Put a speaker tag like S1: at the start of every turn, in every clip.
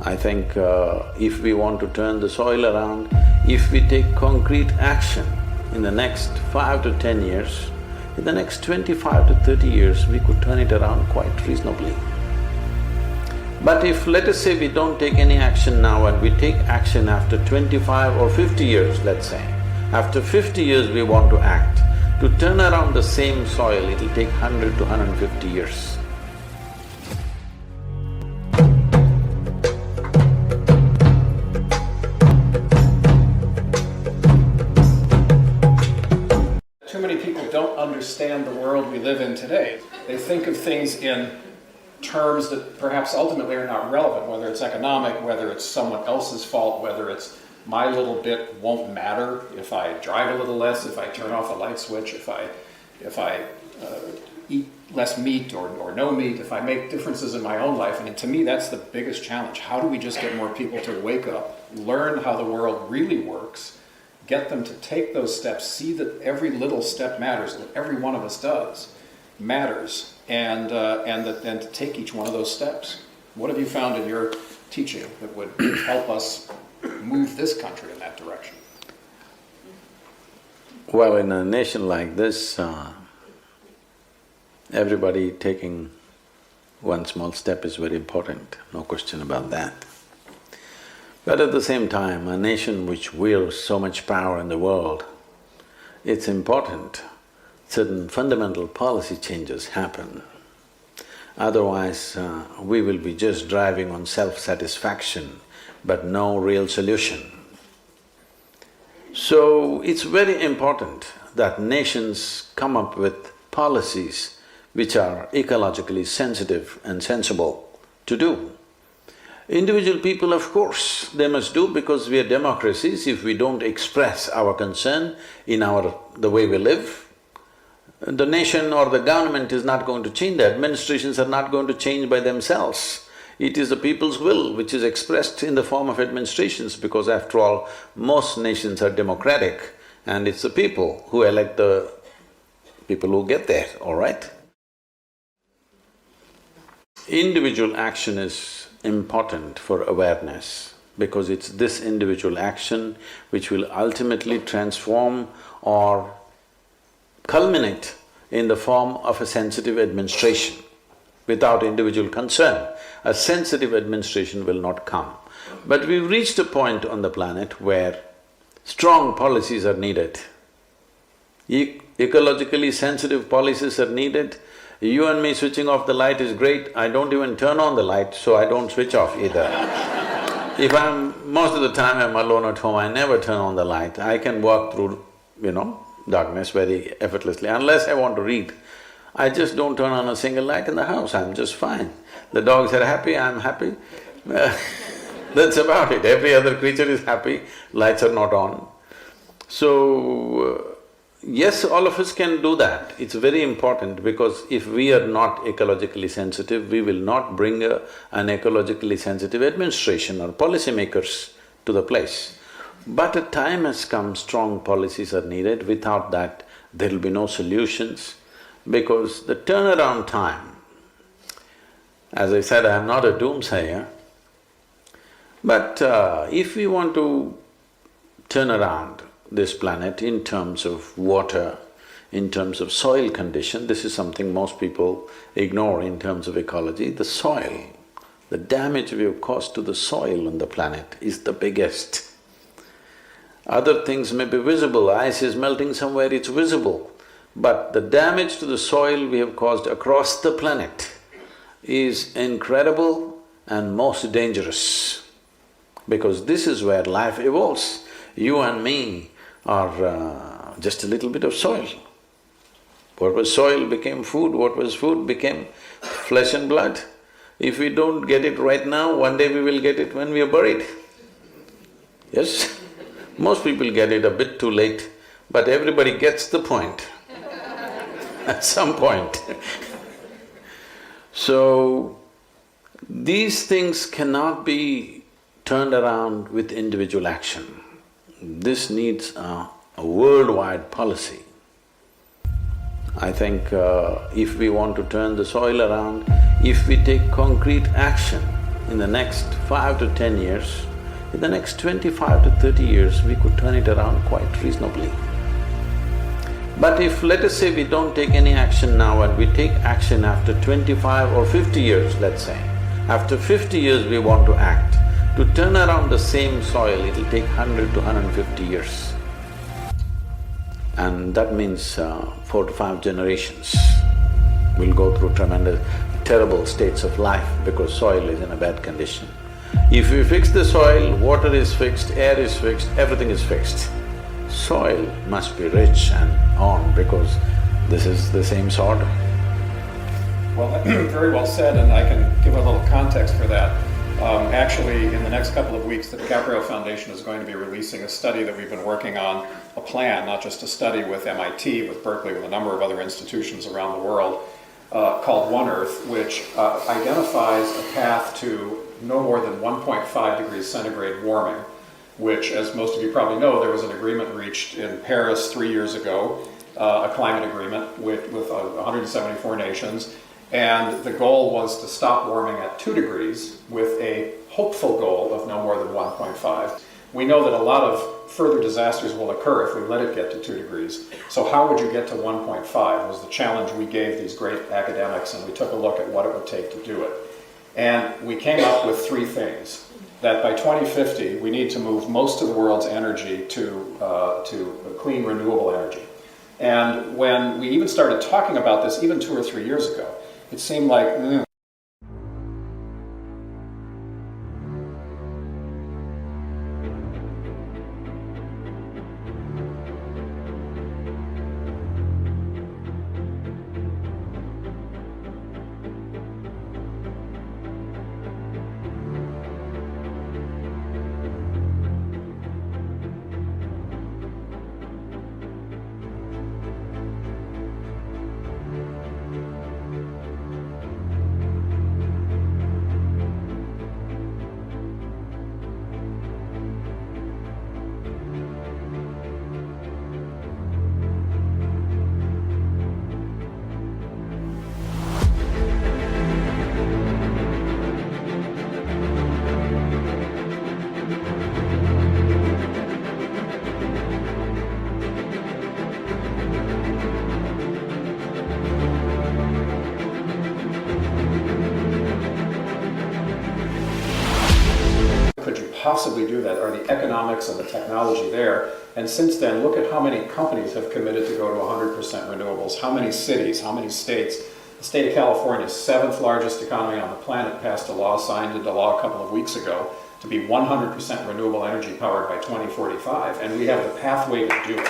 S1: I think if we want to turn the soil around, if we take concrete action in the next 5 to 10 years, in the next 25 to 30 years, we could turn it around quite reasonably. But if, let us say, we don't take any action now and we take action after 25 or 50 years, let's say, after 50 years we want to act, to turn around the same soil, it'll take 100 to 150 years.
S2: Too many people don't understand the world we live in today. They think of things in terms that perhaps ultimately are not relevant, whether it's economic, whether it's someone else's fault, whether it's my little bit won't matter if I drive a little less, if I turn off a light switch, if I eat less meat or no meat, if I make differences in my own life. And to me, that's the biggest challenge. How do we just get more people to wake up, learn how the world really works, get them to take those steps, see that every little step matters, that every one of us does matters, and to take each one of those steps. What have you found in your teaching that would help us move this country in that direction?
S1: Well, in a nation like this, everybody taking one small step is very important, no question about that. But at the same time, a nation which wields so much power in the world, it's important certain fundamental policy changes happen. Otherwise, we will be just driving on self-satisfaction, but no real solution. So, it's very important that nations come up with policies which are ecologically sensitive and sensible to do. Individual people, of course, they must do because we are democracies. If we don't express our concern in the way we live, the nation or the government is not going to change, the administrations are not going to change by themselves. It is the people's will which is expressed in the form of administrations, because after all, most nations are democratic and it's the people who elect the people who get there, all right? Individual action is important for awareness, because it's this individual action which will ultimately transform or culminate in the form of a sensitive administration. Without individual concern, a sensitive administration will not come. But we've reached a point on the planet where strong policies are needed. Ecologically sensitive policies are needed. You and me switching off the light is great, I don't even turn on the light, so I don't switch off either. Most of the time I'm alone at home, I never turn on the light. I can walk through, darkness very effortlessly. Unless I want to read, I just don't turn on a single light in the house, I'm just fine. The dogs are happy, I'm happy. That's about it. Every other creature is happy, lights are not on. So, yes, all of us can do that. It's very important, because if we are not ecologically sensitive, we will not bring an ecologically sensitive administration or policymakers to the place. But a time has come, strong policies are needed. Without that, there'll be no solutions, because the turnaround time, as I said, I'm not a doomsayer, but if we want to turn around this planet in terms of water, in terms of soil condition, this is something most people ignore in terms of ecology. The soil, the damage we have caused to the soil on the planet is the biggest. Other things may be visible, ice is melting somewhere, it's visible. But the damage to the soil we have caused across the planet is incredible and most dangerous, because this is where life evolves. You and me are just a little bit of soil. What was soil became food, what was food became flesh and blood. If we don't get it right now, one day we will get it when we are buried. Yes? Most people get it a bit too late, but everybody gets the point at some point. So, these things cannot be turned around with individual action. This needs a worldwide policy. I think if we want to turn the soil around, if we take concrete action in the next 5 to 10 years, in the next 25 to 30 years, we could turn it around quite reasonably. But if, let us say, we don't take any action now and we take action after 25 or 50 years, let's say, after 50 years we want to act, to turn around the same soil, it'll take 100 to 150 years. And that means 4 to 5 generations will go through tremendous, terrible states of life because soil is in a bad condition. If we fix the soil, water is fixed, air is fixed, everything is fixed. Soil must be rich and on because this is the same sort.
S2: Well, very well said, and I can give a little context for that. Actually, in the next couple of weeks, the DiCaprio Foundation is going to be releasing a study that we've been working on, a plan, not just a study with MIT, with Berkeley, with a number of other institutions around the world, called One Earth, which identifies a path to no more than 1.5 degrees centigrade warming, which, as most of you probably know, there was an agreement reached in Paris 3 years ago, a climate agreement with 174 nations, and the goal was to stop warming at 2 degrees with a hopeful goal of no more than 1.5. We know that a lot of further disasters will occur if we let it get to 2 degrees. So how would you get to 1.5 was the challenge we gave these great academics, and we took a look at what it would take to do it. And we came up with 3 things. That by 2050, we need to move most of the world's energy to clean, renewable energy. And when we even started talking about this, even 2 or 3 years ago, it seemed like, possibly do that? Are the economics and the technology there? And since then, look at how many companies have committed to go to 100% renewables, how many cities, how many states. The state of California, 7th largest economy on the planet, passed a law, signed into law a couple of weeks ago, to be 100% renewable energy powered by 2045, and we have the pathway to do it.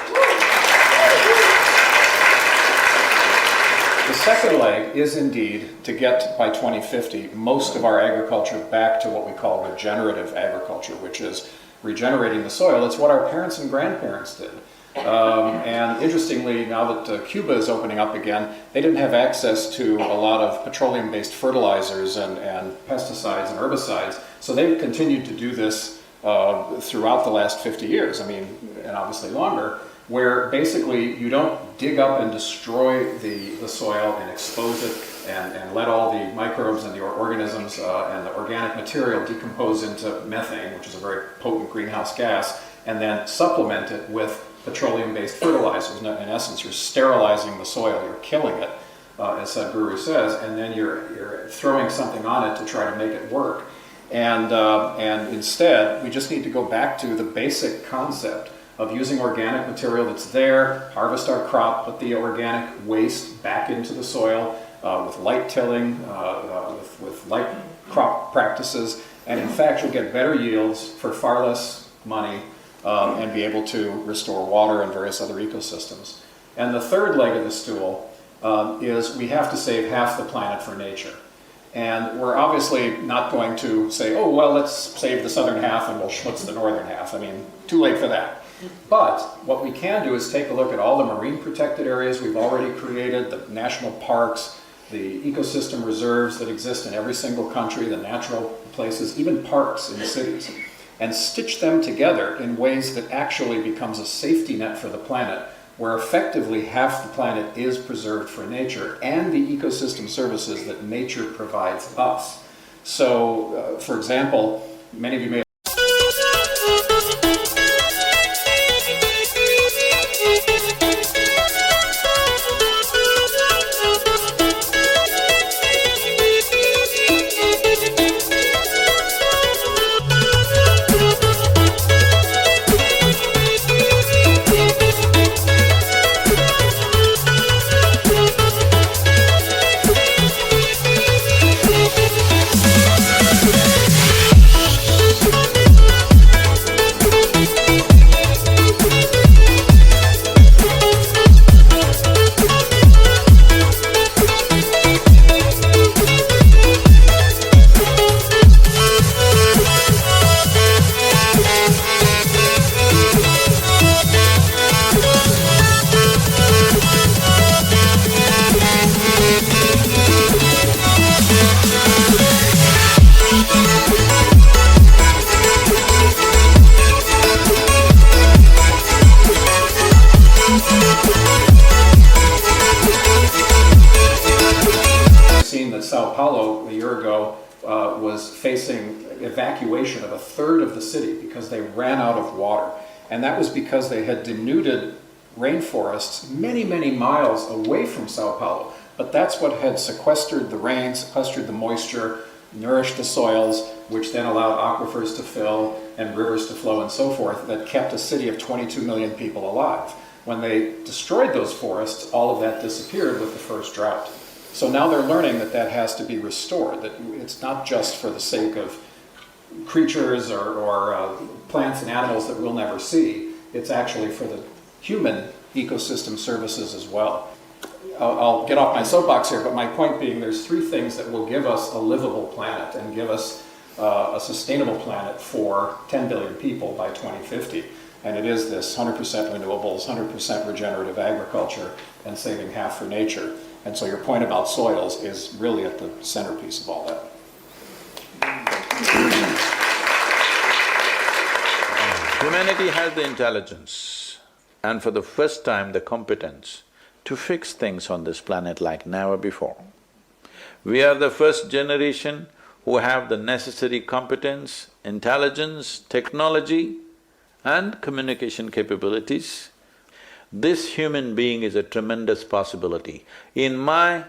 S2: The second leg is indeed to get, by 2050, most of our agriculture back to what we call regenerative agriculture, which is regenerating the soil. It's what our parents and grandparents did. And interestingly, now that Cuba is opening up again, they didn't have access to a lot of petroleum-based fertilizers and pesticides and herbicides, so they've continued to do this throughout the last 50 years, I mean, and obviously longer, where basically you don't dig up and destroy the soil and expose it and let all the microbes and the organisms and the organic material decompose into methane, which is a very potent greenhouse gas, and then supplement it with petroleum-based fertilizers. In essence, you're sterilizing the soil, you're killing it, as Sadhguru says, and then you're throwing something on it to try to make it work. And instead, we just need to go back to the basic concept of using organic material that's there, harvest our crop, put the organic waste back into the soil with light tilling, with light crop practices, and in fact you'll get better yields for far less money and be able to restore water and various other ecosystems. And the third leg of the stool is we have to save half the planet for nature. And we're obviously not going to say, oh, well, let's save the southern half and we'll schmutz the northern half. I mean, too late for that. But what we can do is take a look at all the marine protected areas we've already created, the national parks, the ecosystem reserves that exist in every single country, the natural places, even parks in cities, and stitch them together in ways that actually becomes a safety net for the planet, where effectively half the planet is preserved for nature and the ecosystem services that nature provides us. So, for example, many of you may seen that Sao Paulo a year ago was facing evacuation of a third of the city because they ran out of water. And that was because they had denuded rainforests many, many miles away from Sao Paulo. But that's what had sequestered the rain, sequestered the moisture, nourished the soils, which then allowed aquifers to fill and rivers to flow and so forth, that kept a city of 22 million people alive. When they destroyed those forests, all of that disappeared with the first drought. So now they're learning that that has to be restored, that it's not just for the sake of creatures or plants and animals that we'll never see. It's actually for the human ecosystem services as well. I'll get off my soapbox here, but my point being there's three things that will give us a livable planet and give us a sustainable planet for 10 billion people by 2050. And it is this 100% renewables, 100% regenerative agriculture, and saving half for nature. And so your point about soils is really at the centerpiece of all that.
S1: Humanity has the intelligence and for the first time the competence to fix things on this planet like never before. We are the first generation who have the necessary competence, intelligence, technology and communication capabilities. This human being is a tremendous possibility. In my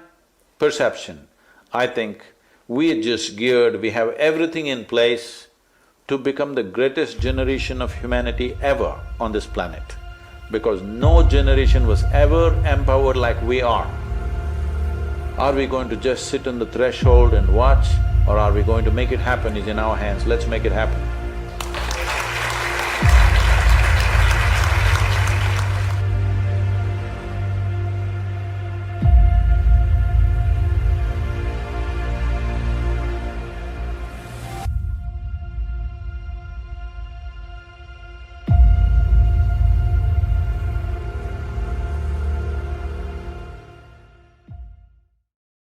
S1: perception, I think we are just geared, we have everything in place to become the greatest generation of humanity ever on this planet, because no generation was ever empowered like we are. Are we going to just sit on the threshold and watch, or are we going to make it happen is in our hands? Let's make it happen.